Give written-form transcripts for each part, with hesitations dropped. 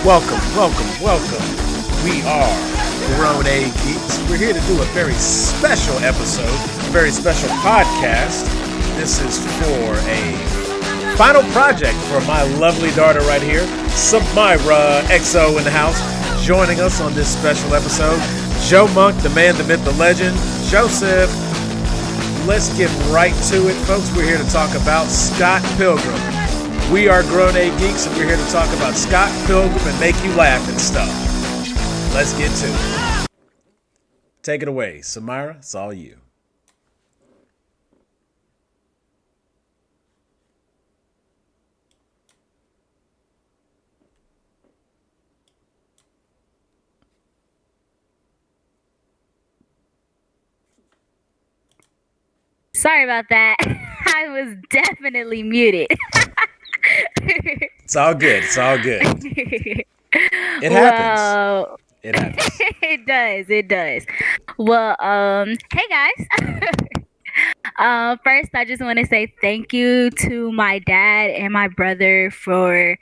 Welcome. We are Grown A Geeks. We're here to do a very special episode, a very special podcast. This is for a final project for my lovely daughter right here, Samira XO in the house, joining us on this special episode. Joe Monk, the man, the myth, the legend, Joseph. Let's get right to it, folks. We're here to talk about Scott Pilgrim. We are Grown A Geeks, and we're here to talk about Scott Pilgrim and make you laugh and stuff. Let's get to it. Take it away, Samira. It's all you. Sorry about that. I was definitely muted. It's all good. It happens. Well, It happens. it does. Well, hey guys. First, I just want to say thank you to my dad and my brother for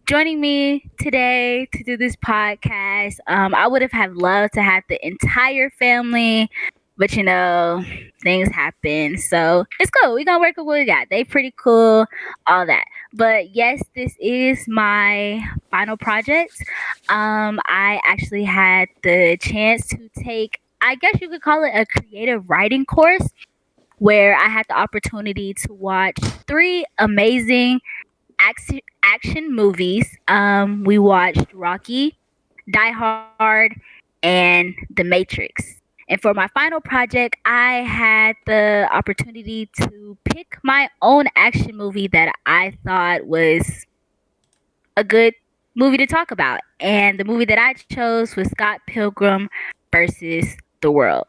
joining me today to do this podcast. I would have loved to have the entire family, but things happen. So it's cool. We're gonna work with what we got. They pretty cool, all that. But yes, this is my final project. I actually had the chance to take, I guess you could call it a creative writing course, where I had the opportunity to watch 3 amazing action movies. We watched Rocky, Die Hard, and The Matrix. And for my final project, I had the opportunity to pick my own action movie that I thought was a good movie to talk about. And the movie that I chose was Scott Pilgrim versus the World.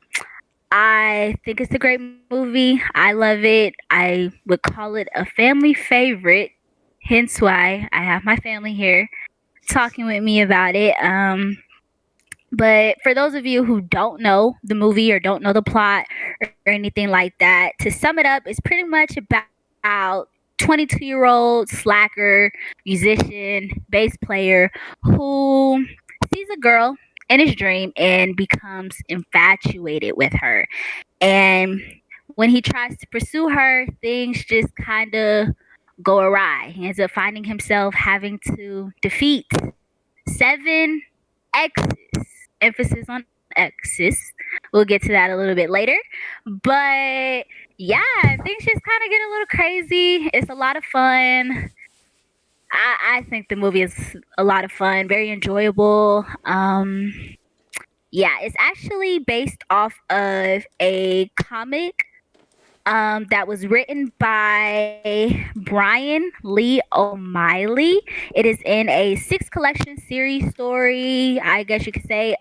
I think it's a great movie. I love it. I would call it a family favorite, hence why I have my family here talking with me about it. But for those of you who don't know the movie or don't know the plot or anything like that, to sum it up, it's pretty much about 22-year-old slacker, musician, bass player who sees a girl in his dream and becomes infatuated with her. And when he tries to pursue her, things just kind of go awry. He ends up finding himself having to defeat 7 exes. Emphasis on exes. We'll get to that a little bit later. But yeah, things just kind of get a little crazy. It's a lot of fun. I think the movie is a lot of fun, very enjoyable. Yeah, it's actually based off of a comic that was written by Brian Lee O'Malley. It is in a 6-collection series story, I guess you could say.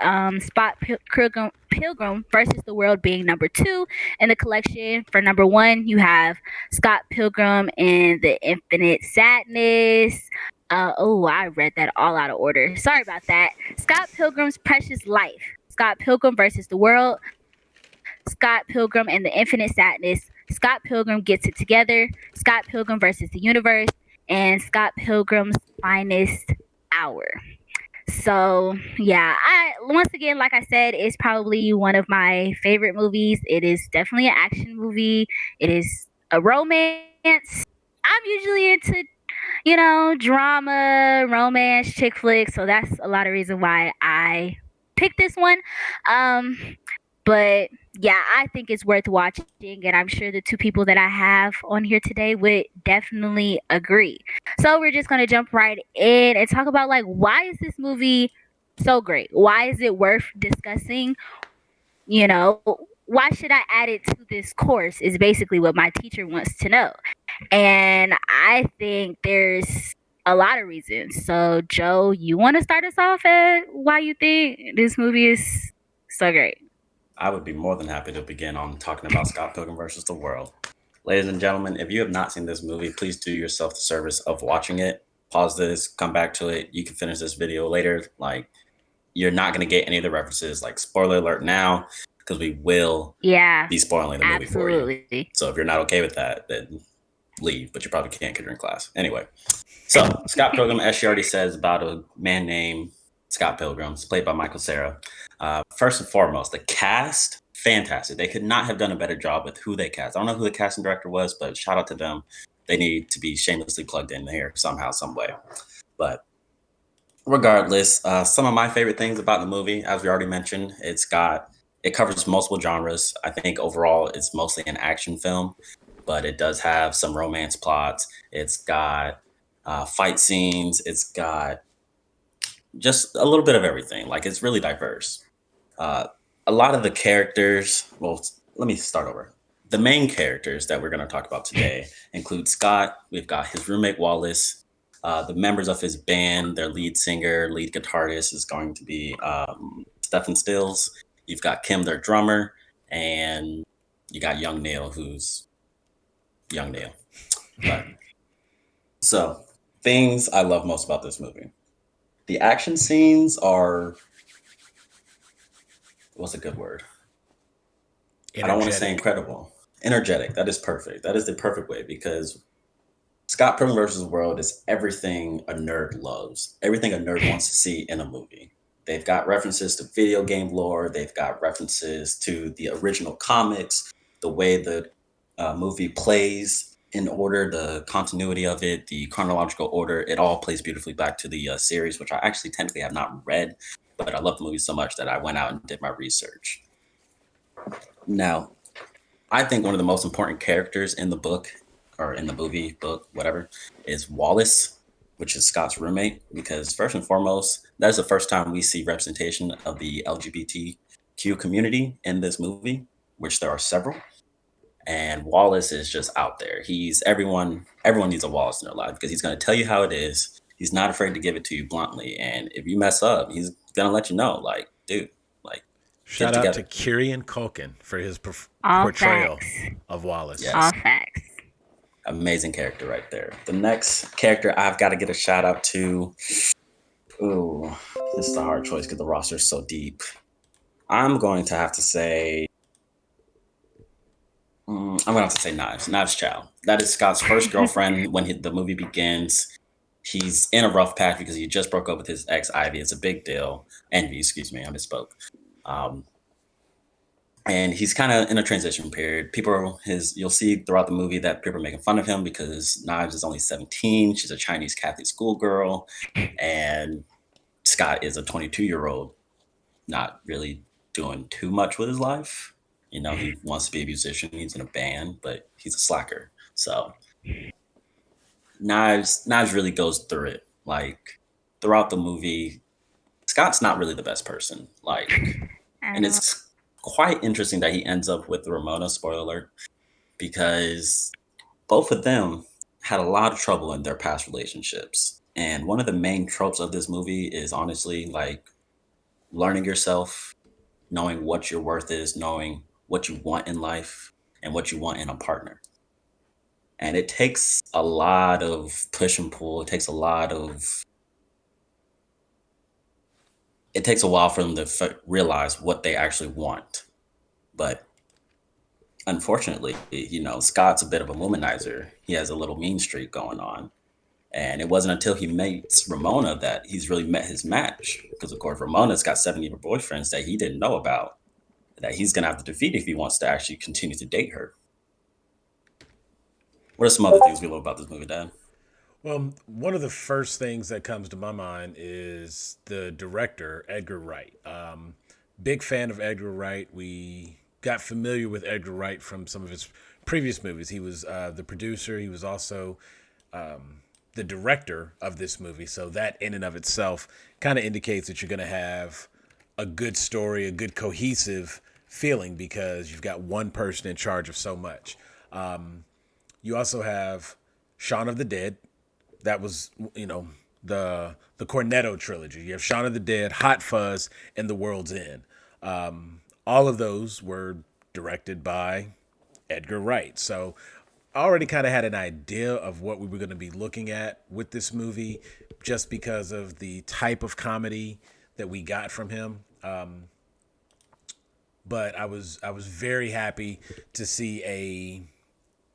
Pilgrim versus the World being number 2 in the collection. For number 1, you have Scott Pilgrim and the Infinite Sadness. I read that all out of order. Sorry about that. Scott Pilgrim's Precious Life. Scott Pilgrim versus the World. Scott Pilgrim and the Infinite Sadness. Scott Pilgrim Gets It Together. Scott Pilgrim versus the Universe. And Scott Pilgrim's Finest Hour. So, yeah, once again, like I said, it's probably one of my favorite movies. It is definitely an action movie. It is a romance. I'm usually into, drama, romance, chick flicks. So that's a lot of reason why I picked this one. But yeah, I think it's worth watching, and I'm sure the 2 people that I have on here today would definitely agree. So we're just going to jump right in and talk about, why is this movie so great? Why is it worth discussing? Why should I add it to this course is basically what my teacher wants to know. And I think there's a lot of reasons. So, Joe, you want to start us off at why you think this movie is so great? I would be more than happy to begin on talking about Scott Pilgrim versus the World. Ladies and gentlemen, if you have not seen this movie, please do yourself the service of watching it. Pause this, come back to it. You can finish this video later. You're not going to get any of the references. Spoiler alert now, because we will be spoiling the movie for you. So if you're not okay with that, then leave. But you probably can't because you're in class. Anyway, So, Scott Pilgrim, as she already says, about a man named Scott Pilgrim, it's played by Michael Cera. First and foremost, the cast, fantastic. They could not have done a better job with who they cast. I don't know who the casting director was, but shout out to them. They need to be shamelessly plugged in here somehow, some way. But regardless, some of my favorite things about the movie, as we already mentioned, it covers multiple genres. I think overall it's mostly an action film, but it does have some romance plots. It's got fight scenes. It's got just a little bit of everything. Like it's really diverse. Uh, a lot of the characters. Well, let me start over. The main characters that we're going to talk about today include Scott. We've got his roommate Wallace. The members of his band, their lead singer, lead guitarist is going to be Stephen Stills. You've got Kim, their drummer, and you got Young Neil, who's Young Neil. But so things I love most about this movie. The action scenes are what's a good word? I don't want to say incredible. Energetic. That is perfect. That is the perfect way because Scott Pilgrim versus the World is everything a nerd loves, everything a nerd wants to see in a movie. They've got references to video game lore. They've got references to the original comics, the way the movie plays in order, the continuity of it, the chronological order. It all plays beautifully back to the series, which I actually technically have not read, but I love the movie so much that I went out and did my research. Now, I think one of the most important characters in the book or in the movie, book, whatever, is Wallace, which is Scott's roommate, because first and foremost, that is the first time we see representation of the LGBTQ community in this movie, which there are several. And Wallace is just out there. He's everyone needs a Wallace in their life because he's going to tell you how it is. He's not afraid to give it to you bluntly. And if you mess up, he's going to let you know, like, dude, like, Shout out to Kieran Culkin for his All portrayal facts. of Wallace. Yes. All facts. Amazing character right there. The next character I've got to get a shout out to. Ooh, this is a hard choice because the roster is so deep. I'm going to have to say. I'm going to have to say Knives Chow. That is Scott's first girlfriend when the movie begins. He's in a rough patch because he just broke up with his ex Ivy. It's a big deal. Envy, excuse me, I misspoke. And he's kind of in a transition period. You'll see throughout the movie that people are making fun of him because Knives is only 17. She's a Chinese Catholic schoolgirl, and Scott is a 22-year-old, not really doing too much with his life. You know, he wants to be a musician. He's in a band, but he's a slacker. So Knives really goes through it. Like throughout the movie, Scott's not really the best person. And it's quite interesting that he ends up with Ramona, spoiler alert, because both of them had a lot of trouble in their past relationships. And one of the main tropes of this movie is honestly like learning yourself, knowing what your worth is, knowing what you want in life and what you want in a partner. And it takes a lot of push and pull. It takes a while for them to realize what they actually want. But unfortunately, you know, Scott's a bit of a womanizer. He has a little mean streak going on. And it wasn't until he meets Ramona that he's really met his match. Because, of course, Ramona's got 7 other boyfriends that he didn't know about, that he's going to have to defeat if he wants to actually continue to date her. What are some other things we love about this movie, Dad? Well, one of the first things that comes to my mind is the director, Edgar Wright. Big fan of Edgar Wright. We got familiar with Edgar Wright from some of his previous movies. He was the producer. He was also the director of this movie. So that in and of itself kind of indicates that you're going to have a good story, a good cohesive feeling because you've got one person in charge of so much. You also have Shaun of the Dead. That was, you know, the Cornetto trilogy. You have Shaun of the Dead, Hot Fuzz, and The World's End. All of those were directed by Edgar Wright. So I already kind of had an idea of what we were going to be looking at with this movie just because of the type of comedy that we got from him. But I was very happy to see a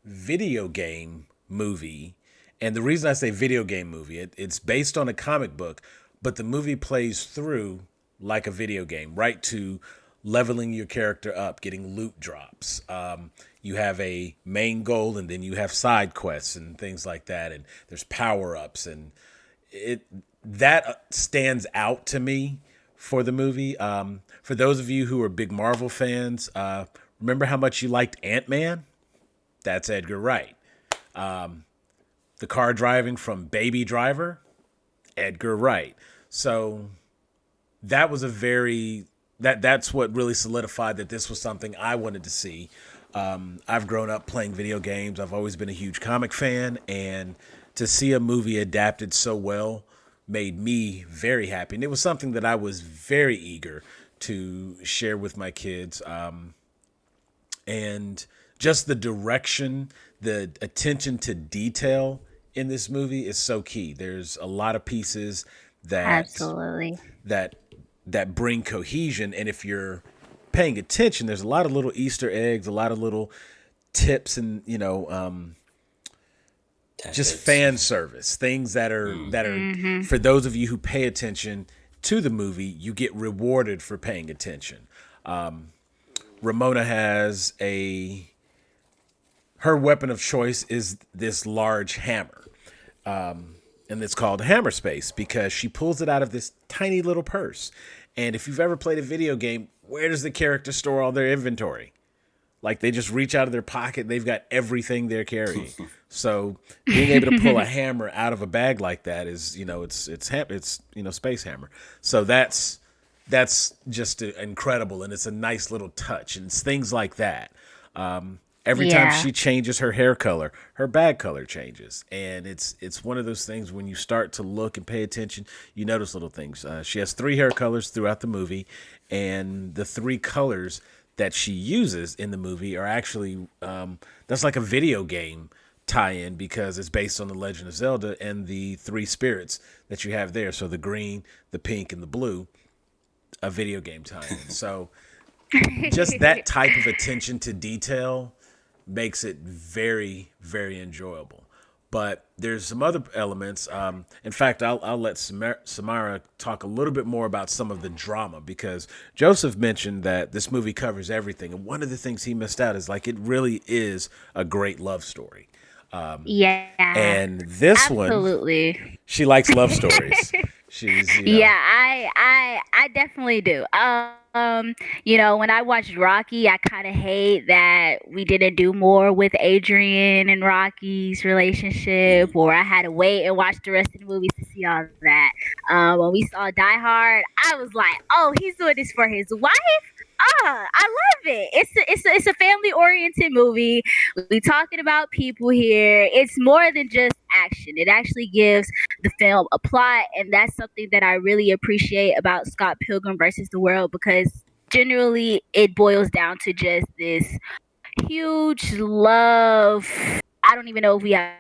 video game movie And the reason I say video game movie, it's based on a comic book, but the movie plays through like a video game, right to leveling your character up, getting loot drops. You have a main goal, and then you have side quests and things like that, and there's power ups, and it that stands out to me for the movie. For those of you who are big Marvel fans, remember how much you liked Ant-Man? That's Edgar Wright. The car driving from Baby Driver, Edgar Wright. So that was a very that's what really solidified that this was something I wanted to see. I've grown up playing video games. I've always been a huge comic fan, and to see a movie adapted so well made me very happy. And it was something that I was very eager to share with my kids. And just the direction, the attention to detail in this movie is so key. There's a lot of pieces that Absolutely. that that bring cohesion, and if you're paying attention, there's a lot of little Easter eggs, a lot of little tips, and just fan service things that are for those of you who pay attention to the movie, you get rewarded for paying attention. Ramona has her weapon of choice is this large hammer. And it's called Hammer Space because she pulls it out of this tiny little purse. And if you've ever played a video game, where does the character store all their inventory? Like they just reach out of their pocket, they've got everything they're carrying. So being able to pull a hammer out of a bag like that is, it's Space Hammer. So that's just incredible, and it's a nice little touch, and it's things like that. Every time she changes her hair color, her bag color changes. And it's one of those things when you start to look and pay attention, you notice little things. She has 3 hair colors throughout the movie, and the 3 colors that she uses in the movie are actually, that's like a video game tie-in because it's based on the Legend of Zelda and the 3 spirits that you have there. So the green, the pink, and the blue, a video game tie-in. So just that type of attention to detail makes it very, very enjoyable. But there's some other elements. In fact, I'll let Samara talk a little bit more about some of the drama because Joseph mentioned that this movie covers everything. And one of the things he missed out is like it really is a great love story. And this absolutely. one, she likes love stories. She's, Yeah, I definitely do. When I watched Rocky, I kind of hate that we didn't do more with Adrian and Rocky's relationship, or I had to wait and watch the rest of the movies to see all of that. When we saw Die Hard, I was like, oh, he's doing this for his wife? I love it. It's a family oriented movie. We talking about people here. It's more than just action. It actually gives the film a plot, and that's something that I really appreciate about Scott Pilgrim versus the World because generally it boils down to just this huge love. I don't even know if we have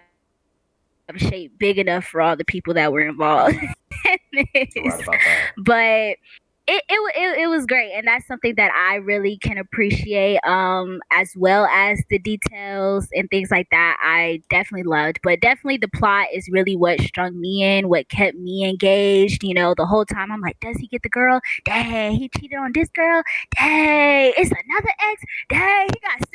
a shape big enough for all the people that were involved in this. Right about that. But it was great, and that's something that I really can appreciate, as well as the details and things like that. I definitely loved, but definitely the plot is really what strung me in, what kept me engaged. The whole time I'm like, does he get the girl? Dang, he cheated on this girl. Dang, it's another ex. Dang, he got 7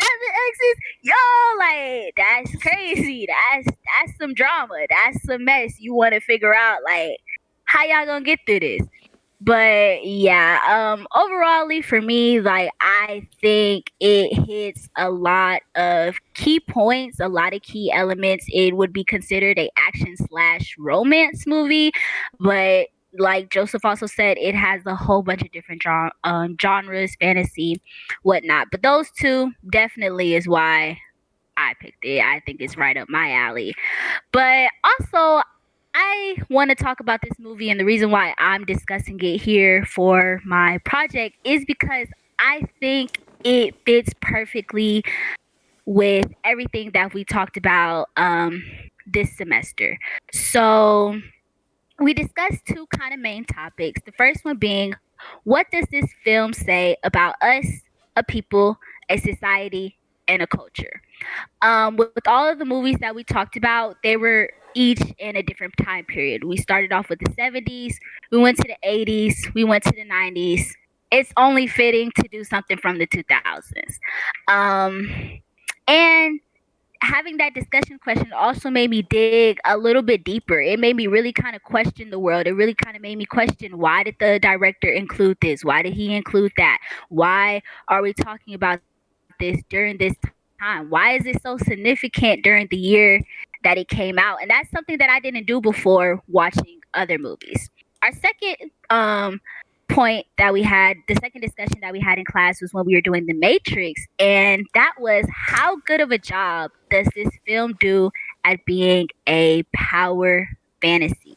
exes. Yo, like that's crazy. That's some drama. That's some mess. You want to figure out like how y'all gonna get through this. But yeah, overallly for me, like I think it hits a lot of key points, a lot of key elements. It would be considered a action/romance movie, but like Joseph also said, it has a whole bunch of different genres, fantasy, whatnot. But those 2 definitely is why I picked it. I think it's right up my alley. But also, I want to talk about this movie, and the reason why I'm discussing it here for my project is because I think it fits perfectly with everything that we talked about this semester. So we discussed 2 kind of main topics. The first one being, what does this film say about us, a people, a society, and a culture? With all of the movies that we talked about, they were each in a different time period. We started off with the 70s, we went to the 80s, we went to the 90s. It's only fitting to do something from the 2000s. And having that discussion question also made me dig a little bit deeper. It made me really kind of question the world. It really kind of made me question, why did the director include this? Why did he include that? Why are we talking about this during this time? Why is it so significant during the year that it came out? And that's something that I didn't do before watching other movies. Our second point that we had, the second discussion that we had in class, was when we were doing The Matrix, and that was, how good of a job does this film do at being a power fantasy?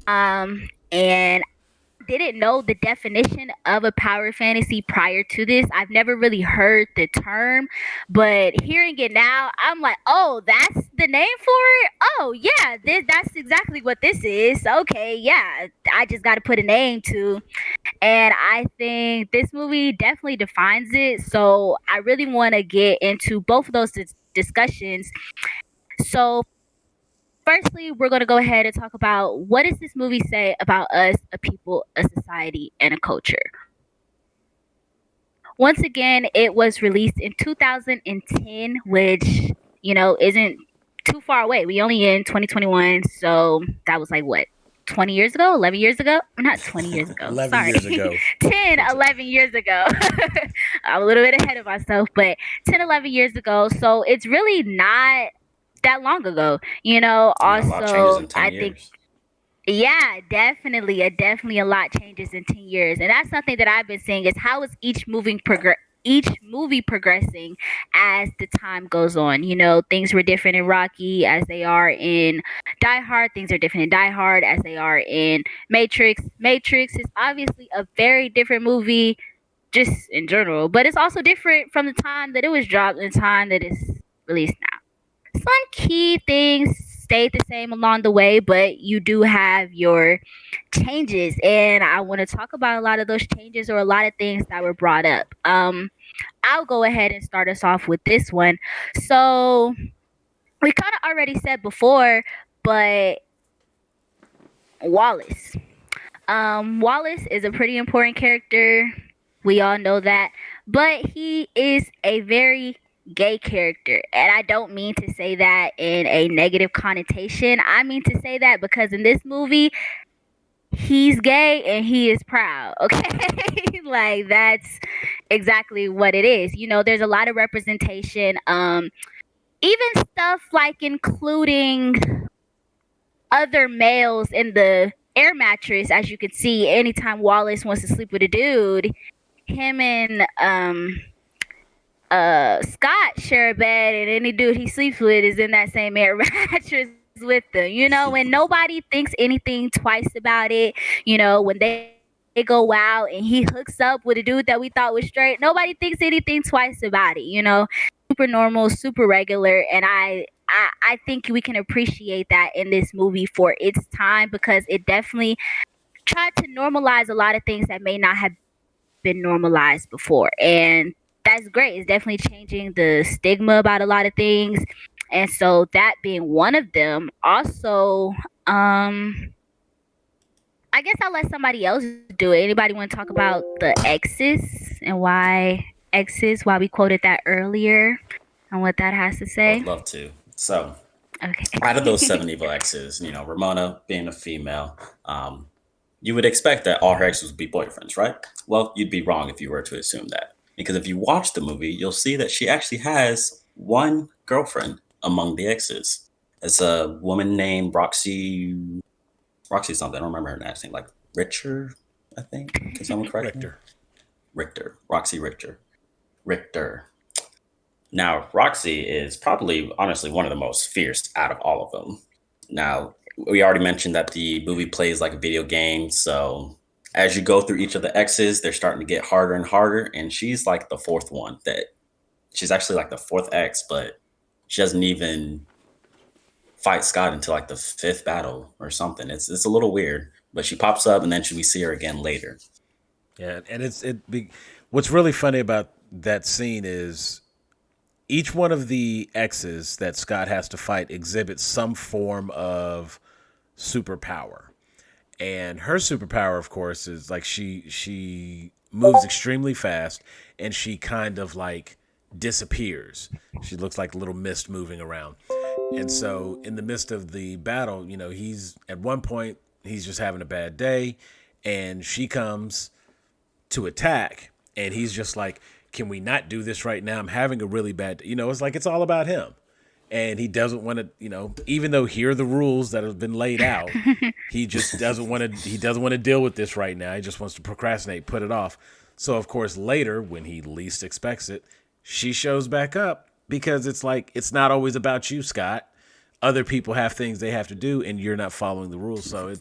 And didn't know the definition of a power fantasy prior to this. I've never really heard the term, but hearing it now, I'm like, oh, that's the name for it. Oh yeah, that's exactly what this is. Okay, yeah, I just got to put a name to, and I think this movie definitely defines it. So I really want to get into both of those discussions. So firstly, we're going to go ahead and talk about, what does this movie say about us, a people, a society, and a culture? Once again, it was released in 2010, which, isn't too far away. We only in 2021, so that was like what? 20 years ago, 11 years ago, not 20 years ago, 11 sorry, years ago. 10, 11 years ago. I'm a little bit ahead of myself, but 10, 11 years ago. So it's really not that long ago. Yeah, a lot of changes Also, in 10 I think, years. yeah, definitely a lot changes in 10 years. And that's something that I've been seeing, is how is each movie progressing as the time goes on. Things were different in Rocky as they are in Die Hard. Things are different in Die Hard as they are in Matrix. Matrix is obviously a very different movie just in general, but it's also different from the time that it was dropped and the time that it's released now. Some key things stayed the same along the way, but you do have your changes, and I want to talk about a lot of those changes, or a lot of things that were brought up. I'll go ahead and start us off with this one. So we kind of already said before, but Wallace. Wallace is a pretty important character. We all know that. But he is a very gay character. And I don't mean to say that in a negative connotation. I mean to say that because in this movie, he's gay and he is proud. Okay? Like, that's exactly what it is. There's a lot of representation. Even stuff like including other males in the air mattress. As you can see, anytime Wallace wants to sleep with a dude, him and Scott share a bed, and any dude he sleeps with is in that same air mattress with them. And nobody thinks anything twice about it. When they go out and he hooks up with a dude that we thought was straight, nobody thinks anything twice about it. Super normal, super regular, and I think we can appreciate that in this movie for its time, because it definitely tried to normalize a lot of things that may not have been normalized before. And that's great. It's definitely changing the stigma about a lot of things. And so that being one of them. Also, I guess I'll let somebody else do it. Anybody want to talk about the X's and why we quoted that earlier and what that has to I say? would love to. So, out of those Okay. seven evil exes, Ramona being a female, you would expect that all her exes would be boyfriends, right? Well, you'd be wrong if you were to assume that. Because if you watch the movie, you'll see that she actually has one girlfriend among the exes. It's a woman named Roxy something. I don't remember her last name. Like Richter, I think. Can someone correct me? Richter. Richter. Roxy Richter. Richter. Now, Roxy is probably, honestly, one of the most fierce out of all of them. Now, we already mentioned that the movie plays like a video game. So, as you go through each of the X's, they're starting to get harder and harder. And she's like the fourth one that she's actually like the fourth X, but she doesn't even fight Scott until like the fifth battle or something. It's a little weird, but she pops up and then we see her again later. Yeah, and what's really funny about that scene is each one of the X's that Scott has to fight exhibits some form of superpower. And her superpower, of course, is like she moves extremely fast and she kind of like disappears. She looks like a little mist moving around. And so in the midst of the battle, he's at one point he's just having a bad day and she comes to attack and he's just like, can we not do this right now? I'm having a really bad, it's like, it's all about him. And he doesn't want to, even though here are the rules that have been laid out, he just doesn't want to deal with this right now. He just wants to procrastinate, put it off. So of course, later when he least expects it, she shows back up because it's like, it's not always about you, Scott. Other people have things they have to do and you're not following the rules. So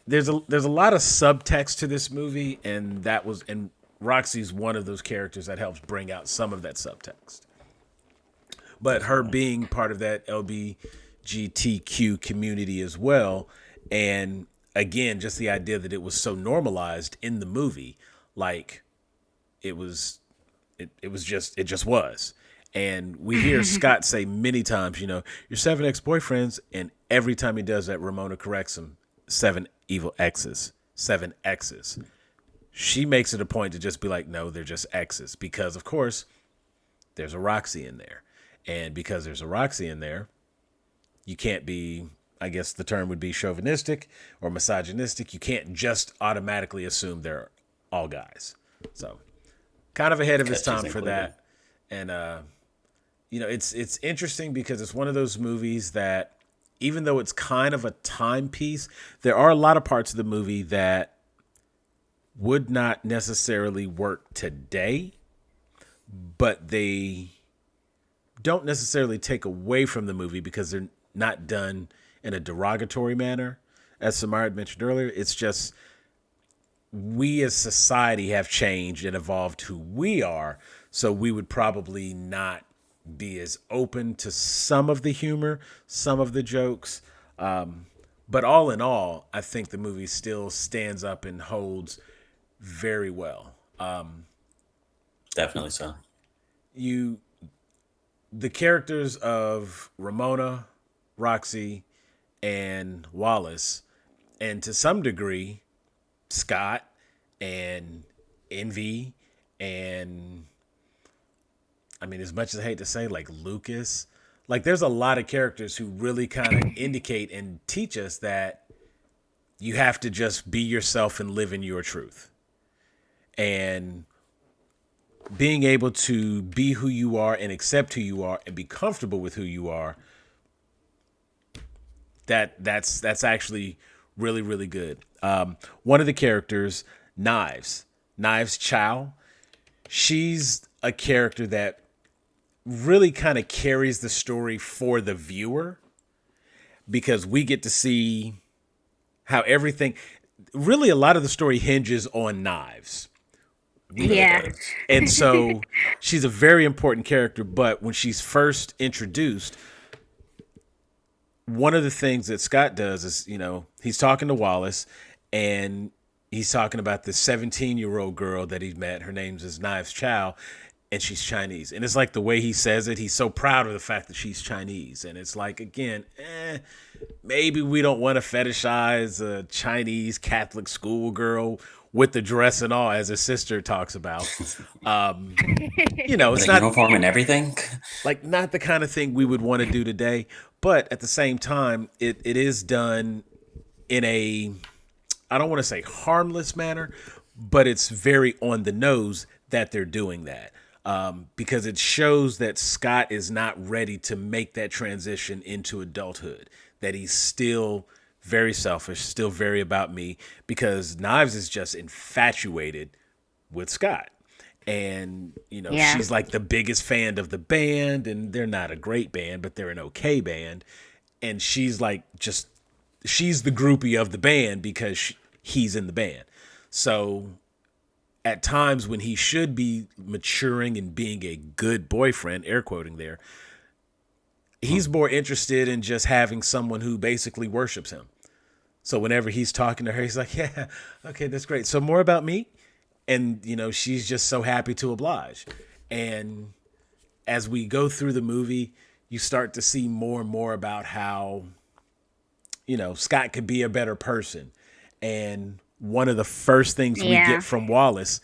there's a lot of subtext to this movie. And Roxy's one of those characters that helps bring out some of that subtext. But her being part of that LGBTQ community as well. And again, just the idea that it was so normalized in the movie, like it just was. And we hear Scott say many times, your 7 ex-boyfriends. And every time he does that, Ramona corrects him. 7 evil exes, 7 exes. She makes it a point to just be like, no, they're just exes. Because, of course, there's a Roxy in there. And because there's a Roxy in there, you can't be, I guess the term would be chauvinistic or misogynistic. You can't just automatically assume they're all guys. So kind of ahead of his time for that. And, it's interesting because it's one of those movies that even though it's kind of a timepiece, there are a lot of parts of the movie that would not necessarily work today, but they don't necessarily take away from the movie because they're not done in a derogatory manner. As Samara had mentioned earlier, it's just we as society have changed and evolved who we are. So we would probably not be as open to some of the humor, some of the jokes. But all in all, I think the movie still stands up and holds very well. Definitely so. The characters of Ramona, Roxy, and Wallace, and to some degree, Scott and Envy, and I mean, as much as I hate to say, like Lucas, like there's a lot of characters who really kind of indicate and teach us that you have to just be yourself and live in your truth. And being able to be who you are and accept who you are and be comfortable with who you are, that's actually really, really good. One of the characters, Knives Chow, she's a character that really kind of carries the story for the viewer because we get to see how everything, really a lot of the story hinges on Knives. Yeah. And so she's a very important character, but when she's first introduced, one of the things that Scott does is, he's talking to Wallace and he's talking about this 17-year-old girl that he met. Her name is Knives Chow and she's Chinese. And it's like the way he says it, he's so proud of the fact that she's Chinese. And it's like, again, maybe we don't want to fetishize a Chinese Catholic schoolgirl with the dress and all, as his sister talks about. It's not uniform and everything. Like not the kind of thing we would want to do today. But at the same time, it is done in a, I don't want to say harmless manner, but it's very on the nose that they're doing that. Because it shows that Scott is not ready to make that transition into adulthood, that he's still very selfish, still very about me, because Knives is just infatuated with Scott. And, she's like the biggest fan of the band, and they're not a great band, but they're an okay band. And she's like, she's the groupie of the band because he's in the band. So at times when he should be maturing and being a good boyfriend, air quoting there, he's more interested in just having someone who basically worships him. So whenever he's talking to her, he's like, yeah, okay, that's great. So more about me. And, she's just so happy to oblige. And as we go through the movie, you start to see more and more about how, Scott could be a better person. And one of the first things we get Yeah. from Wallace,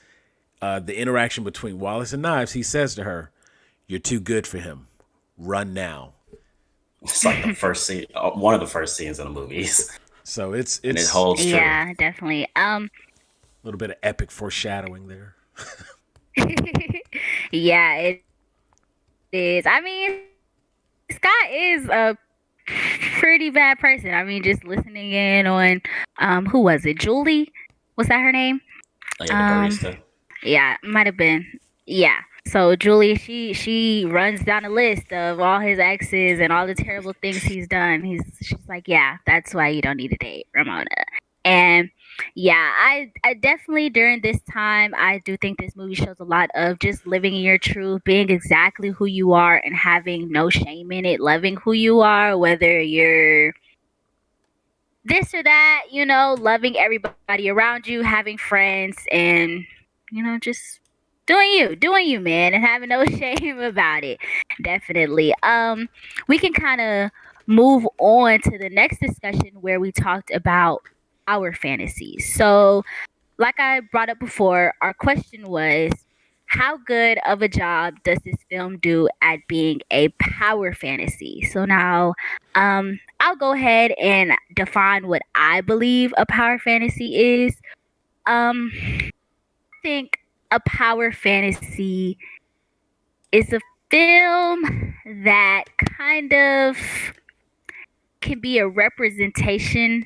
the interaction between Wallace and Knives, he says to her, "You're too good for him. Run now." It's like the first scene, one of the first scenes in the movies, So it's and it it's holds true. Yeah, definitely. a little bit of epic foreshadowing there. Yeah, it is. I mean, Scott is a pretty bad person. I mean, just listening in on who was it? Julie? Was that her name? Oh, yeah, the Um barista. yeah, might have been. Yeah. So Julie, she runs down a list of all his exes and all the terrible things he's done. She's like, yeah, that's why you don't need to date Ramona. And yeah, I definitely during this time I do think this movie shows a lot of just living in your truth, being exactly who you are and having no shame in it, loving who you are, whether you're this or that, loving everybody around you, having friends, and just doing you, man, and having no shame about it. Definitely. We can kind of move on to the next discussion where we talked about our fantasies. So, like I brought up before, our question was, how good of a job does this film do at being a power fantasy? So now, I'll go ahead and define what I believe a power fantasy is. I think a power fantasy is a film that kind of can be a representation.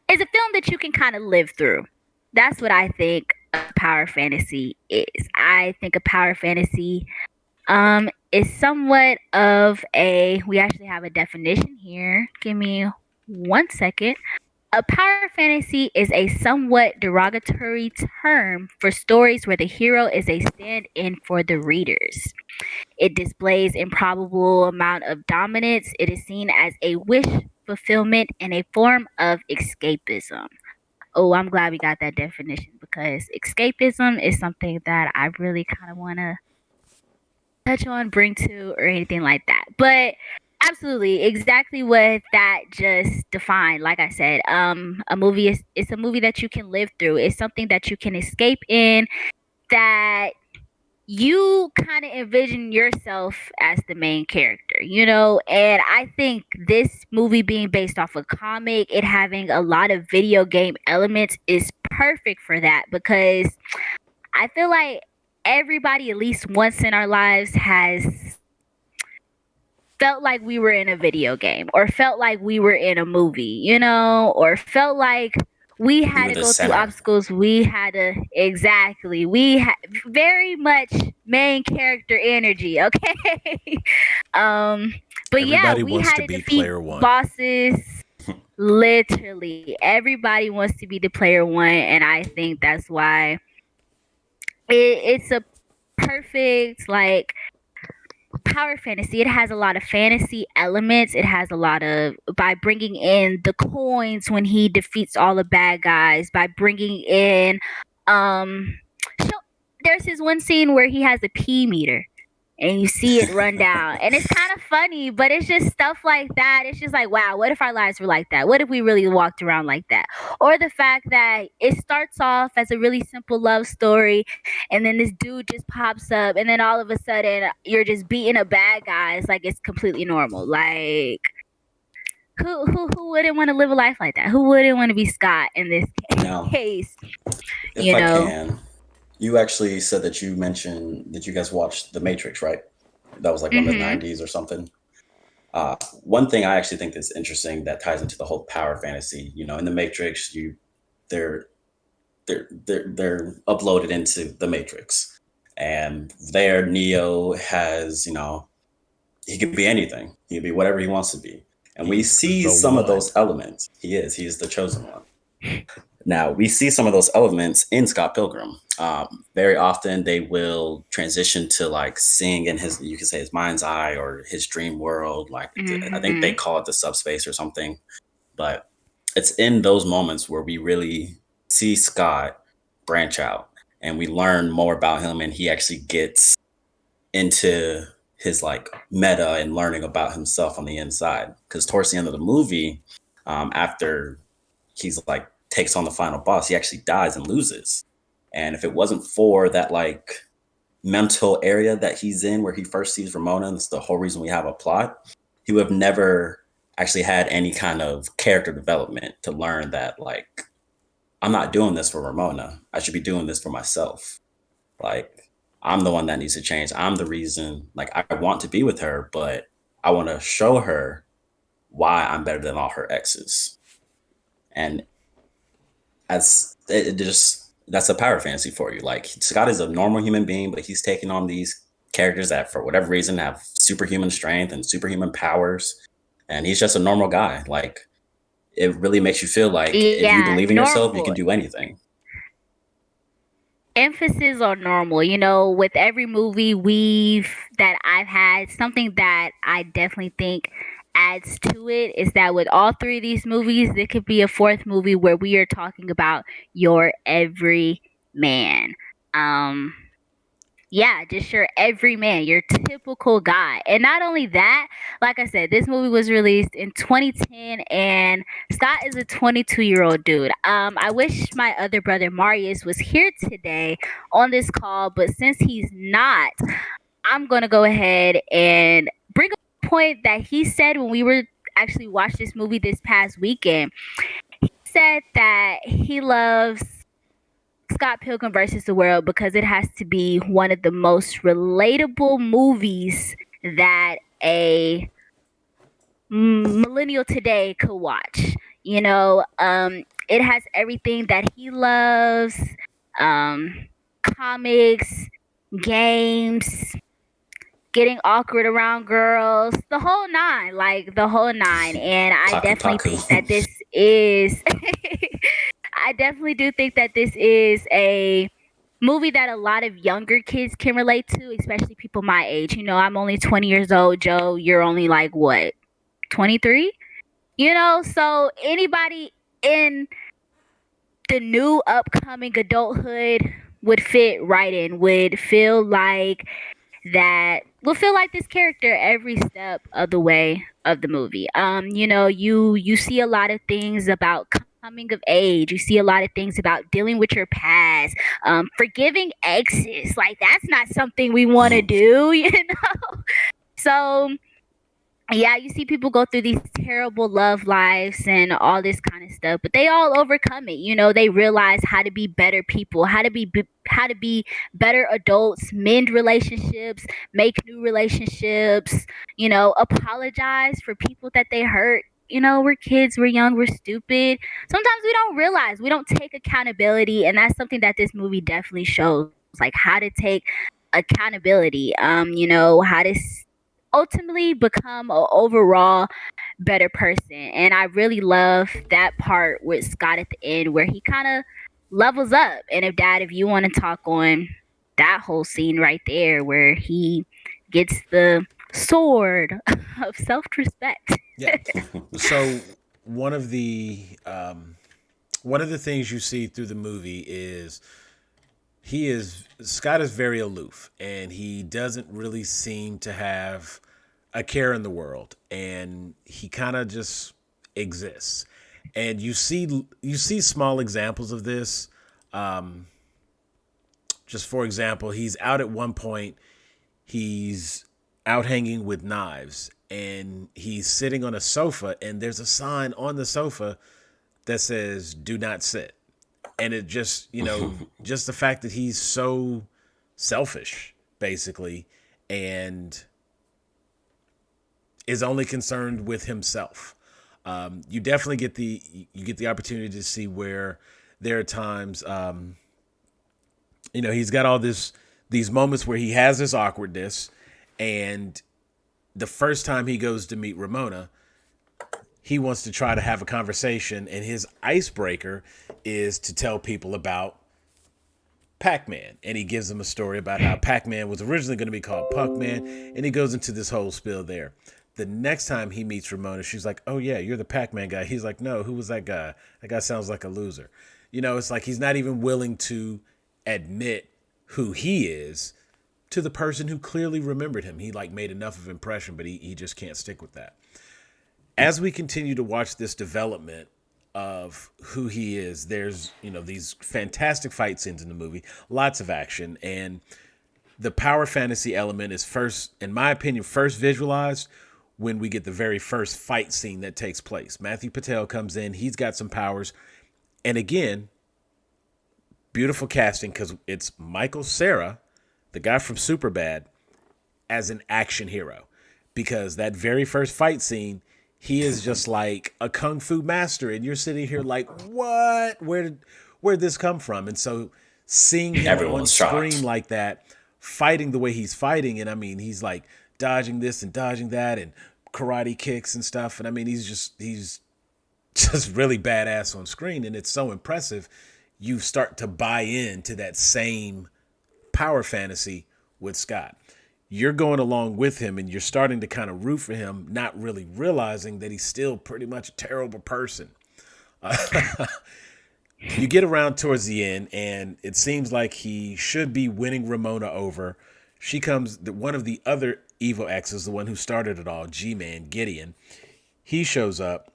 It's a film that you can kind of live through. That's what I think a power fantasy is. I think a power fantasy is somewhat of a, we actually have a definition here. Give me 1 second. A power fantasy is a somewhat derogatory term for stories where the hero is a stand-in for the readers. It displays improbable amount of dominance. It is seen as a wish fulfillment and a form of escapism. Oh, I'm glad we got that definition because escapism is something that I really kind of want to touch on, bring to, or anything like that. But absolutely, exactly what that just defined. Like I said, a movie is it's a movie that you can live through. It's something that you can escape in. That you kind of envision yourself as the main character, and I think this movie being based off a comic, it having a lot of video game elements is perfect for that because I feel like everybody at least once in our lives has felt like we were in a video game or felt like we were in a movie, or felt like we You had were to the go through center. obstacles. We had to, exactly. We had very much main character energy, okay? um, but yeah, Everybody we wants had to to be defeat player one. bosses. Literally, everybody wants to be the player one, and I think that's why it's a perfect like power fantasy. It has a lot of fantasy elements. It has a lot of, by bringing in the coins when he defeats all the bad guys, by bringing in so there's this one scene where he has a pee meter and you see it run down and it's kind of funny, but it's just stuff like that. It's just like, wow, what if our lives were like that? What if we really walked around like that? Or the fact that it starts off as a really simple love story and then this dude just pops up and then all of a sudden you're just beating a bad guy. It's like it's completely normal. Like who wouldn't want to live a life like that? Who wouldn't want to be Scott in this Now, case? if You I know? can, you actually said that you mentioned that you guys watched The Matrix, right? That was like one of the Mhm. 90s or something. One thing I actually think that's interesting that ties into the whole power fantasy, in The Matrix, they're they're uploaded into the Matrix, and there Neo has, he could be anything. He could be whatever he wants to be, and we He's see the some of one. those elements. He's the chosen one. Now we see some of those elements in Scott Pilgrim. Very often they will transition to like seeing in his, you could say his mind's eye or his dream world. Like I think they Mhm. call it the subspace or something. But it's in those moments where we really see Scott branch out and we learn more about him, and he actually gets into his like meta and learning about himself on the inside. Because towards the end of the movie, after he's like takes on the final boss, he actually dies and loses. And if it wasn't for that like mental area that he's in where he first sees Ramona, and it's the whole reason we have a plot, he would have never actually had any kind of character development to learn that like I'm not doing this for Ramona. I should be doing this for myself. Like I'm the one that needs to change. I'm the reason. Like I want to be with her, but I want to show her why I'm better than all her exes. And as it just that's a power fantasy for you. Like Scott is a normal human being, but he's taking on these characters that for whatever reason have superhuman strength and superhuman powers. And he's just a normal guy. Like it really makes you feel like if you Yeah, believe in yourself, you normal. can do anything. Emphasis on normal. With every movie that I've had, something that I definitely think adds to it is that with all three of these movies, there could be a fourth movie where we are talking about your every man. Um, yeah, just your everyman, your typical guy. And not only that, like I said, this movie was released in 2010, and Scott is a 22-year-old dude. I wish my other brother Marius was here today on this call, but since he's not, I'm gonna go ahead and bring up a point that he said when we were actually watched this movie this past weekend. He said that he loves Scott Pilgrim versus the World because it has to be one of the most relatable movies that a millennial today could watch. It has everything that he loves, um, comics, games, getting awkward around girls, the whole nine, like the whole nine. And I Taku definitely taku. think that this is I definitely do think that this is a movie that a lot of younger kids can relate to, especially people my age. I'm only 20 years old, Joe. You're only like what, 23? So anybody in the new upcoming adulthood would fit right in, would feel like this character every step of the way of the movie. You see a lot of things about coming of age. You see a lot of things about dealing with your past, forgiving exes. Like that's not something we want to do, So yeah, you see people go through these terrible love lives and all this kind of stuff, but they all overcome it. They realize how to be better people, how to be better adults, mend relationships, make new relationships, apologize for people that they hurt. We're kids, we're young, we're stupid. Sometimes we don't realize, we don't take accountability, and that's something that this movie definitely shows, like how to take accountability, how to ultimately become an overall better person. And I really love that part with Scott at the end where he kind of levels up. And if you want to talk on that whole scene right there where he gets the sword of self-respect. Yeah. So one of the things you see through the movie is Scott is very aloof, and he doesn't really seem to have a care in the world, and he kind of just exists. And you see small examples of this. Just for example, he's out at one point. He's out hanging with knives, and he's sitting on a sofa, and there's a sign on the sofa that says "Do not sit." And it just, just the fact that he's so selfish, basically, and is only concerned with himself. You definitely get the opportunity to see where there are times, he's got all these moments where he has this awkwardness, and the first time he goes to meet Ramona, he wants to try to have a conversation, and his icebreaker is to tell people about Pac-Man. And he gives them a story about how Pac-Man was originally going to be called Puck-Man, and he goes into this whole spiel there. The next time he meets Ramona, she's like, "Oh yeah, you're the Pac-Man guy." He's like, "No, who was that guy? That guy sounds like a loser." It's like he's not even willing to admit who he is to the person who clearly remembered him. He like made enough of an impression, but he just can't stick with that. As we continue to watch this development of who he is, there's, these fantastic fight scenes in the movie, lots of action, and the power fantasy element is first, in my opinion, first visualized when we get the very first fight scene that takes place. Matthew Patel comes in, he's got some powers, and again, beautiful casting because it's Michael Cera, the guy from Superbad, as an action hero. Because that very first fight scene, he is just like a kung fu master, and you're sitting here like, what? Where'd this come from? And so seeing him on screen like that, fighting the way he's fighting, and I mean, he's like dodging this and dodging that, and karate kicks and stuff, and I mean, he's just really badass on screen, and it's so impressive. You start to buy into that same power fantasy with Scott. You're going along with him and you're starting to kind of root for him, not really realizing that he's still pretty much a terrible person. You get around towards the end and it seems like he should be winning Ramona over. She comes, one of the other evil exes, the one who started it all, G-Man, Gideon. He shows up,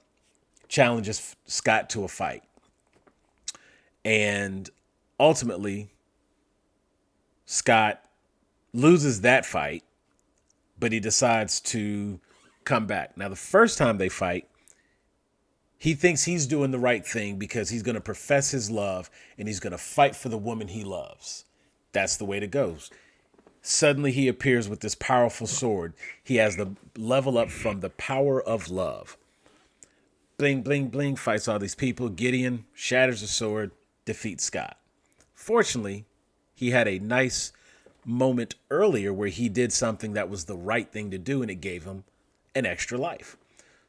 challenges Scott to a fight. And ultimately, Scott loses that fight, but he decides to come back. Now, the first time they fight, he thinks he's doing the right thing because he's going to profess his love and he's going to fight for the woman he loves. That's the way it goes. Suddenly, he appears with this powerful sword. He has the level up from the power of love. Bling, bling, bling, fights all these people. Gideon shatters the sword, defeats Scott. Fortunately, he had a nice moment earlier where he did something that was the right thing to do, and it gave him an extra life.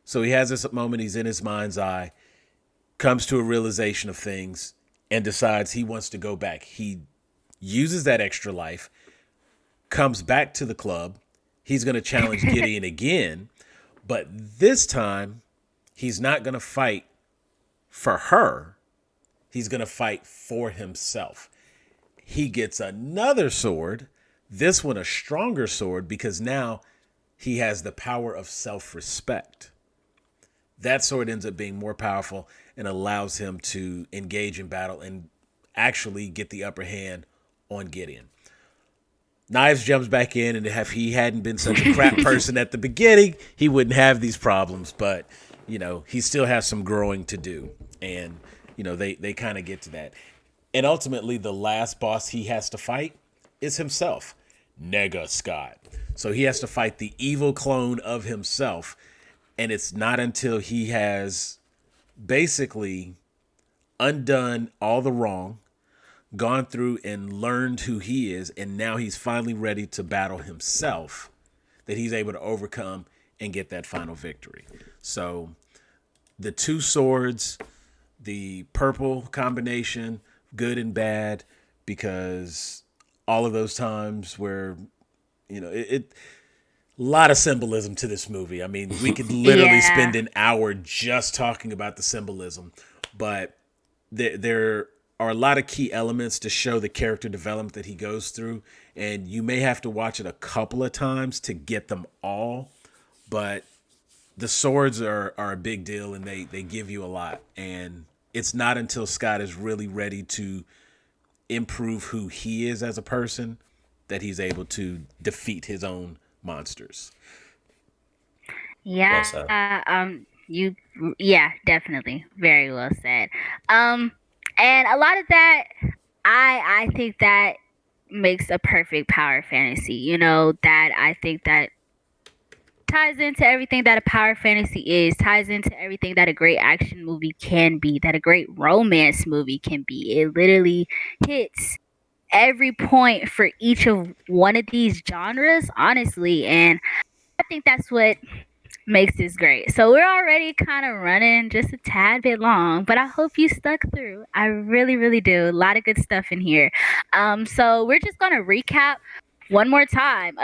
So he has this moment, he's in his mind's eye, comes to a realization of things, and decides he wants to go back. He uses that extra life, comes back to the club. He's going to challenge Gideon again, but this time he's not going to fight for her. He's going to fight for himself. He gets another sword, this one a stronger sword, because now he has the power of self-respect. That sword ends up being more powerful and allows him to engage in battle and actually get the upper hand on Gideon. Knives jumps back in, and if he hadn't been such a crap person at the beginning, he wouldn't have these problems, but, he still has some growing to do, and, they kind of get to that. And ultimately, the last boss he has to fight is himself, Nega Scott. So he has to fight the evil clone of himself. And it's not until he has basically undone all the wrong, gone through and learned who he is, and now he's finally ready to battle himself, that he's able to overcome and get that final victory. So the two swords, the purple combination, good and bad, because all of those times where, a lot of symbolism to this movie. I mean, we could literally spend an hour just talking about the symbolism, but there are a lot of key elements to show the character development that he goes through, and you may have to watch it a couple of times to get them all, but the swords are a big deal, and they give you a lot, and it's not until Scott is really ready to improve who he is as a person that he's able to defeat his own monsters. Yeah. Definitely. Very well said. And a lot of that, I think that makes a perfect power fantasy. That I think that ties into everything that a power fantasy is, ties into everything that a great action movie can be, that a great romance movie can be. It literally hits every point for each of one of these genres, honestly. And I think that's what makes this great. So we're already kind of running just a tad bit long, but I hope you stuck through. I really, really do. A lot of good stuff in here. So we're just going to recap one more time.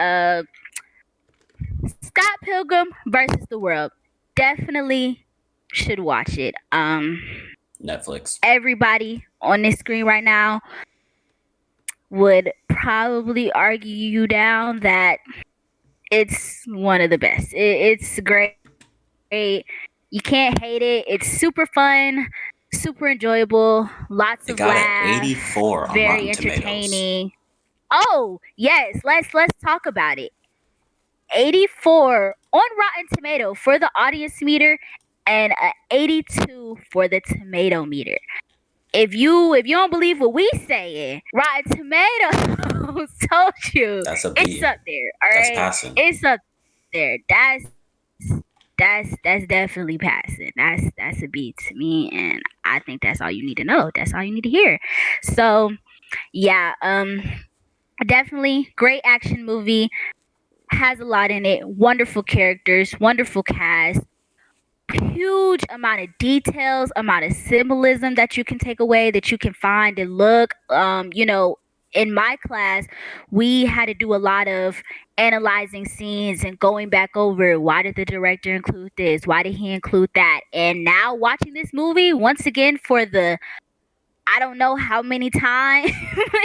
Scott Pilgrim versus the World. Definitely should watch it. Netflix. Everybody on this screen right now, would probably argue you down that it's one of the best. It's great. You can't hate it. It's super fun, super enjoyable, lots It of got an laughs, 84 on very Rotten Tomatoes. entertaining. Oh, yes, let's talk about it. 84 on Rotten Tomato for the audience meter and a 82 for the tomato meter. If you don't believe what we saying, Rotten Tomatoes told you That's a B. it's up there. All That's right, passing. it's up there. That's definitely passing. That's a B to me, and I think that's all you need to know. That's all you need to hear. So, yeah, definitely great action movie. Has a lot in it. Wonderful characters, wonderful cast, huge amount of details, amount of symbolism that you can take away, that you can find and look. In my class, we had to do a lot of analyzing scenes and going back over why did the director include this? Why did he include that? And now watching this movie once again for the I don't know how many times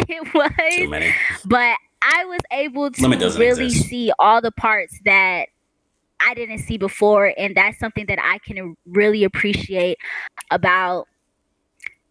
it was. Too many. But I was able to Limit doesn't really exist. see all the parts that I didn't see before, and that's something that I can really appreciate about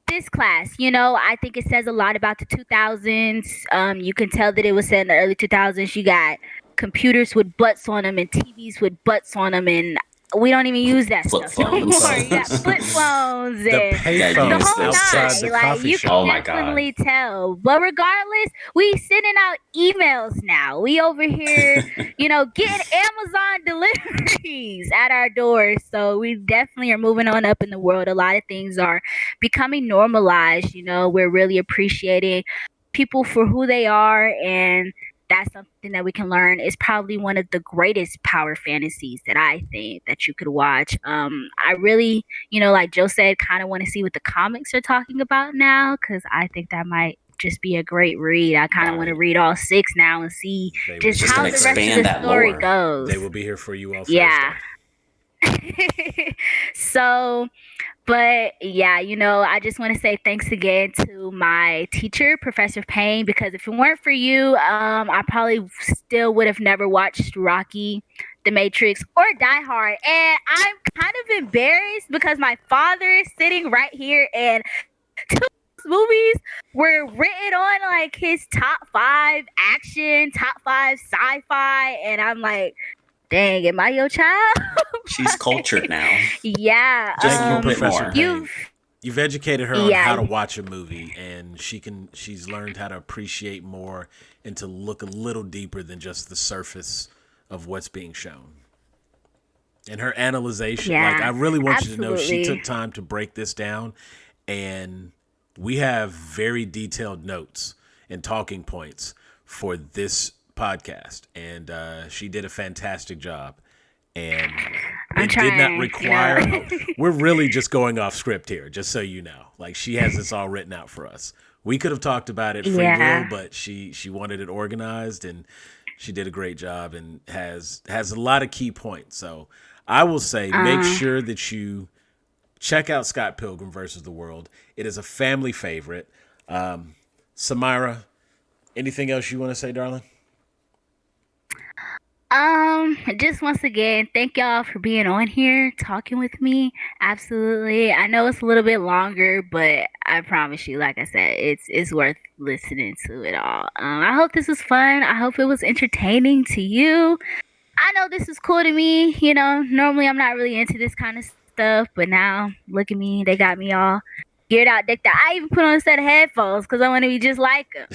this class. I think it says a lot about the 2000s. You can tell that it was set in the early 2000s. You got computers with butts on them and TVs with butts on them, and we don't even use that Flip stuff no phones. more. You got flip phones The and payphone the whole outside nine. the Like coffee you shop. Oh can my God. definitely tell. But regardless, we sending out emails now. We over here, getting Amazon deliveries at our doors. So we definitely are moving on up in the world. A lot of things are becoming normalized. We're really appreciating people for who they are, and that's something that we can learn. Is probably one of the greatest power fantasies that I think that you could watch. I really, like Joe said, kind of want to see what the comics are talking about now, because I think that might just be a great read. I kind of want to read all 6 now and see They will just just how gonna the rest of expand the that story lore. goes. They will be here for you all Yeah. Thursday. So, but yeah, I just want to say thanks again to my teacher, Professor Payne, because if it weren't for you, I probably still would have never watched Rocky, The Matrix, or Die Hard. And I'm kind of embarrassed because my father is sitting right here, and 2 of those movies were written on like his top 5 action, top 5 sci-fi, and I'm like, dang, am I your child? She's cultured now. Yeah. Just Thank you, a bit Professor more. Payne. You've educated her on Yeah. how to watch a movie, and she's learned how to appreciate more and to look a little deeper than just the surface of what's being shown. And her analyzation, Yeah, like I really want you to know, she absolutely. took time to break this down, and we have very detailed notes and talking points for this podcast, and she did a fantastic job. And I'm it did not trying, require. We're really just going off script here, just so you know. Like she has this all written out for us. We could have talked about it free Yeah. will, but she wanted it organized, and she did a great job, and has a lot of key points. So I will say, make sure that you check out Scott Pilgrim versus the World. It is a family favorite. Samira, anything else you want to say, darling? Just once again, thank y'all for being on here, talking with me. Absolutely. I know it's a little bit longer, but I promise you, like I said, it's worth listening to it all. I hope this was fun. I hope it was entertaining to you. I know this is cool to me. Normally I'm not really into this kind of stuff, but now look at me. They got me all geared out, decked out. I even put on a set of headphones because I want to be just like them.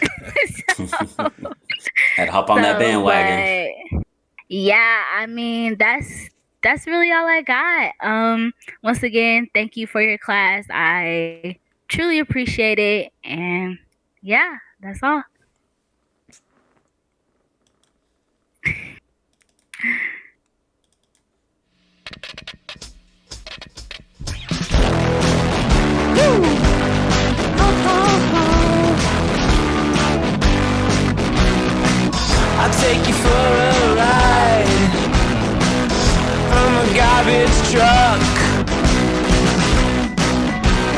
Had to hop on that bandwagon. But, yeah, I mean that's really all I got. Once again, thank you for your class. I truly appreciate it, and yeah, that's all. I'll take you for a ride. I'm a garbage truck.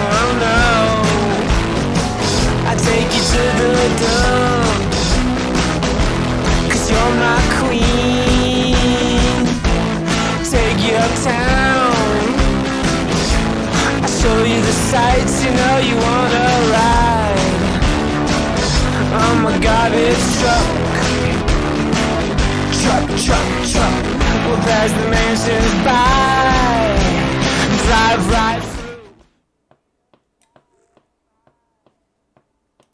Oh no. I take you to the dump. you're my queen. Take you uptown, I'll show you the sights, you know you wanna ride. I'm a garbage truck. We'll pass the mansions by. Drive right